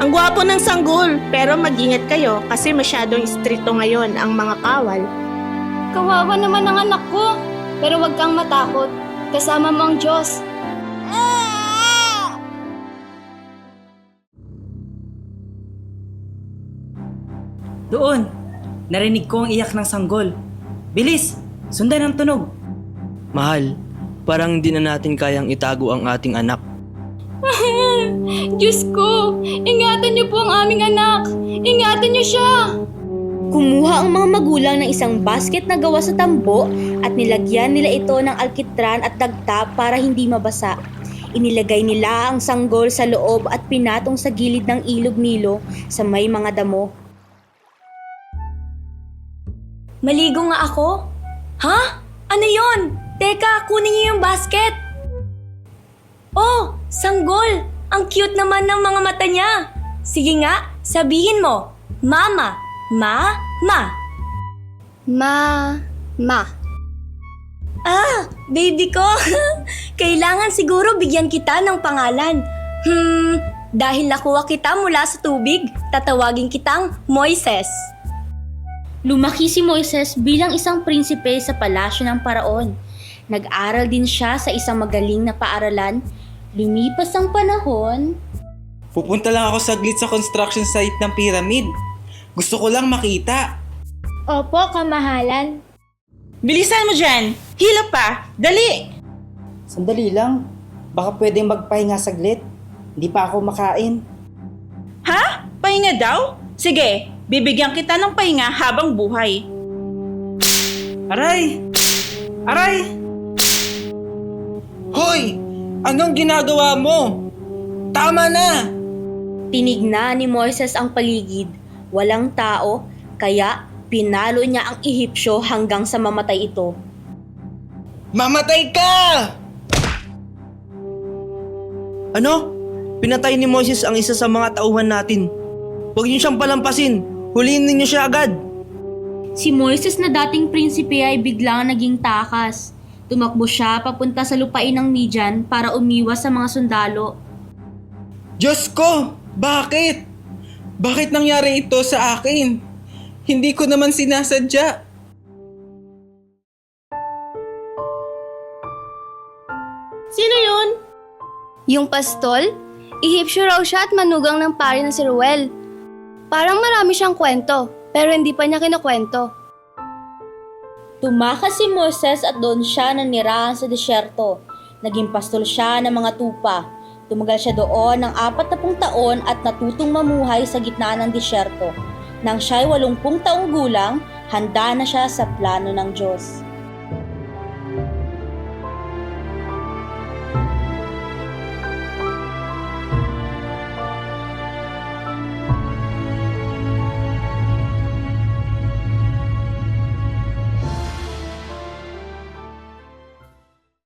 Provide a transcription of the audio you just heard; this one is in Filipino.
Ang gwapo ng sanggol, pero mag-ingat kayo kasi masyadong istrito ngayon ang mga kawal. Kawawa naman ang anak ko. Pero huwag kang matakot. Kasama mo ang Diyos. Doon! Narinig ko ang iyak ng sanggol. Bilis! Sundan ang tunog! Mahal, parang hindi na natin kayang itago ang ating anak. Diyos ko! Ingatan niyo po ang aming anak! Ingatan niyo siya! Kumuha ang mga magulang ng isang basket na gawa sa tambo at nilagyan nila ito ng alkitran at dagta para hindi mabasa. Inilagay nila ang sanggol sa loob at pinatong sa gilid ng ilog Nilo sa may mga damo. Maligo nga ako? Ha? Ano yon? Teka, kunin niyo yung basket! Oh, sanggol! Ang cute naman ng mga mata niya! Sige nga, sabihin mo, Mama, Ma, Ma. Ma. Ah, baby ko! Kailangan siguro bigyan kita ng pangalan. Dahil nakuha kita mula sa tubig, tatawagin kitang Moises. Lumaki si Moises bilang isang prinsipe sa palasyo ng paraon. Nag-aral din siya sa isang magaling na paaralan. Lumipas ang panahon. Pupunta lang ako saglit sa construction site ng pyramid. Gusto ko lang makita. Opo, kamahalan. Bilisan mo dyan! Hila pa! Dali! Sandali lang. Baka pwedeng magpahinga saglit. Hindi pa ako makain. Ha? Pahinga daw? Sige, bibigyan kita ng pahinga habang buhay. Aray! Aray! Hoy! Anong ginagawa mo? Tama na! Tinignan ni Moises ang paligid. Walang tao, kaya pinalo niya ang Ehipsyo hanggang sa mamatay ito. Mamatay ka! Ano? Pinatay ni Moses ang isa sa mga tauhan natin. Huwag niyo siyang palampasin. Huliin ninyo siya agad. Si Moises na dating prinsipe ay biglang naging takas. Tumakbo siya papunta sa lupain ng Midian para umiwas sa mga sundalo. Diyos ko! Bakit? Bakit nangyari ito sa akin? Hindi ko naman sinasadya. Sino yun? Yung pastol? Ehipsyo raw siya at manugang ng pari na si Ruel. Parang marami siyang kwento, pero hindi pa niya kinukwento. Tumakas si Moises at doon siya nanirahan sa disyerto. Naging pastol siya ng mga tupa. Tumagal siya doon ng 40 taon at natutong mamuhay sa gitna ng disyerto. Nang siya'y 80 taong gulang, handa na siya sa plano ng Diyos.